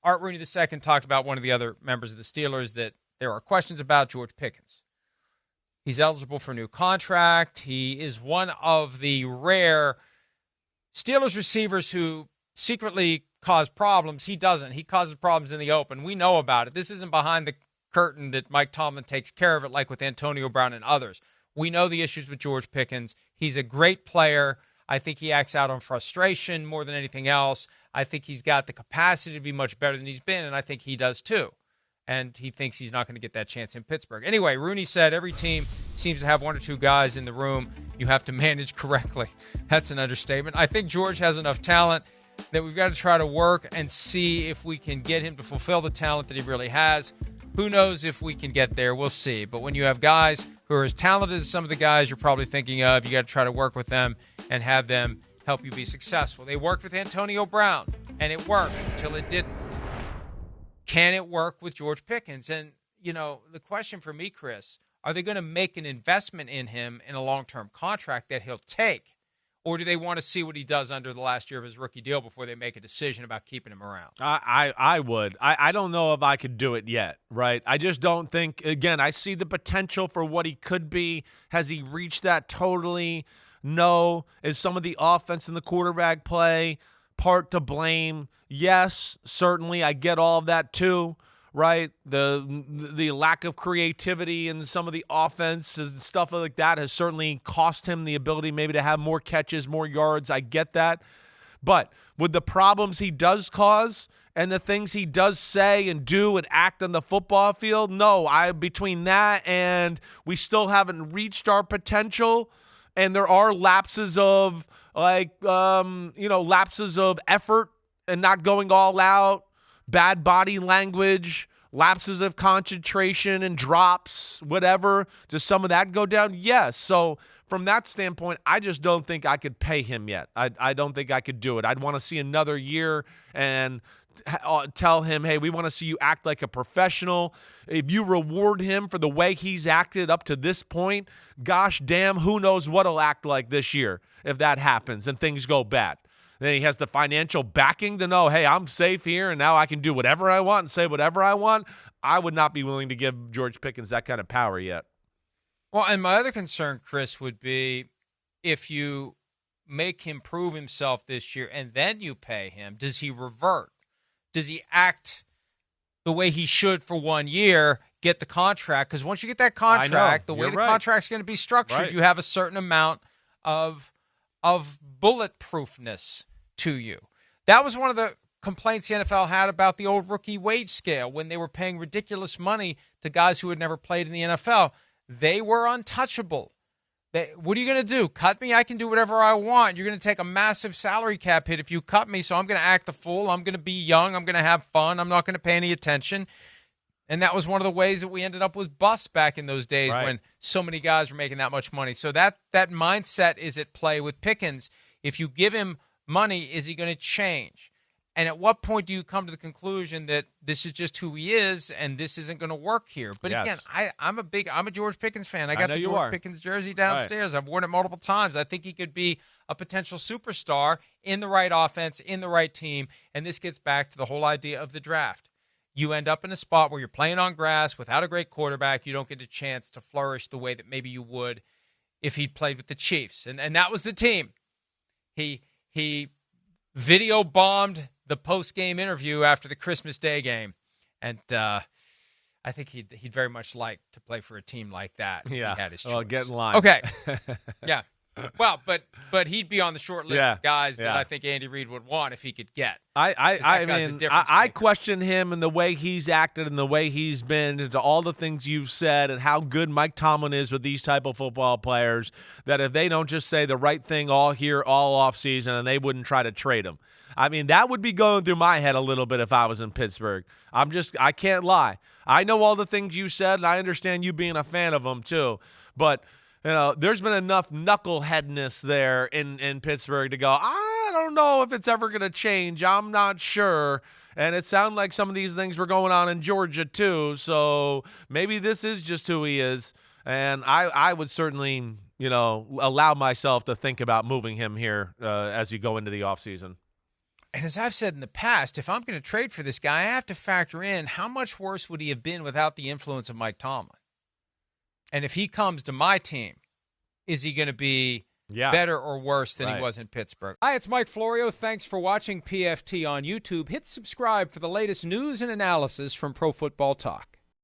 Art Rooney II talked about one of the other members of the Steelers that there are questions about, George Pickens. He's eligible for a new contract. He is one of the rare Steelers receivers who secretly cause problems. He doesn't. He causes problems in the open. We know about it. This isn't behind the curtain that Mike Tomlin takes care of it like with Antonio Brown and others. We know the issues with George Pickens. He's a great player. I think he acts out on frustration more than anything else. I think he's got the capacity to be much better than he's been, and I think he does too. And he thinks he's not going to get that chance in Pittsburgh. Anyway, Rooney said every team seems to have one or two guys in the room you have to manage correctly. That's an understatement. I think George has enough talent that we've got to try to work and see if we can get him to fulfill the talent that he really has. Who knows if we can get there? We'll see. But when you have guys who are as talented as some of the guys you're probably thinking of, you got to try to work with them and have them help you be successful. They worked with Antonio Brown, and it worked until it didn't. Can it work with George Pickens? And, you know, the question for me, Chris, are they going to make an investment in him in a long-term contract that he'll take? Or do they want to see what he does under the last year of his rookie deal before they make a decision about keeping him around? I would. I don't know if I could do it yet, right? I just don't think, again, I see the potential for what he could be. Has he reached that totally? No. Is some of the offense and the quarterback play part to blame? Yes, certainly. I get all of that too, right? The lack of creativity in some of the offense and stuff like that has certainly cost him the ability maybe to have more catches, more yards. I get that. But with the problems he does cause and the things he does say and do and act on the football field, no, between that and we still haven't reached our potential, and there are lapses of lapses of effort and not going all out, bad body language, lapses of concentration and drops, whatever. Does some of that go down? Yes. So from that standpoint, I just don't think I could pay him yet. I don't think I could do it. I'd want to see another year and tell him, hey, we want to see you act like a professional. If you reward him for the way he's acted up to this point, gosh damn, who knows what he'll act like this year if that happens and things go bad. Then he has the financial backing to know, hey, I'm safe here, and now I can do whatever I want and say whatever I want. I would not be willing to give George Pickens that kind of power yet. Well, and my other concern, Chris, would be if you make him prove himself this year and then you pay him, does he revert? Does he act the way he should for 1 year, get the contract? Because once you get that contract, the way the contract's going to be structured, you have a certain amount of bulletproofness to you. That was one of the complaints the NFL had about the old rookie wage scale when they were paying ridiculous money to guys who had never played in the NFL. They were untouchable. What are you going to do? Cut me? I can do whatever I want. You're going to take a massive salary cap hit if you cut me, so I'm going to act a fool. I'm going to be young. I'm going to have fun. I'm not going to pay any attention. And that was one of the ways that we ended up with busts back in those days when so many guys were making that much money. So that mindset is at play with Pickens. If you give him money, is he going to change? And at what point do you come to the conclusion that this is just who he is and this isn't going to work here? But again, I'm a George Pickens fan. I got the George Pickens jersey downstairs. I've worn it multiple times. I think he could be a potential superstar in the right offense, in the right team. And this gets back to the whole idea of the draft. You end up in a spot where you're playing on grass without a great quarterback. You don't get a chance to flourish the way that maybe you would if he'd played with the Chiefs. And that was the team. He video bombed the post-game interview after the Christmas Day game. And I think he'd very much like to play for a team like that if he had his choice. Well, get in line. Okay. Yeah. Well, but he'd be on the short list of guys that I think Andy Reid would want if he could get. I question him and the way he's acted and the way he's been, and to all the things you've said and how good Mike Tomlin is with these type of football players, that if they don't just say the right thing all off season, and they wouldn't try to trade him. I mean, that would be going through my head a little bit if I was in Pittsburgh. I can't lie. I know all the things you said, and I understand you being a fan of them too, but there's been enough knuckleheadness there in Pittsburgh to go, I don't know if it's ever going to change. I'm not sure. And it sounded like some of these things were going on in Georgia too. So maybe this is just who he is. And I would certainly, allow myself to think about moving him here as you go into the offseason. And as I've said in the past, if I'm going to trade for this guy, I have to factor in how much worse would he have been without the influence of Mike Tomlin. And if he comes to my team, is he going to be better or worse than he was in Pittsburgh? Hi, it's Mike Florio. Thanks for watching PFT on YouTube. Hit subscribe for the latest news and analysis from Pro Football Talk.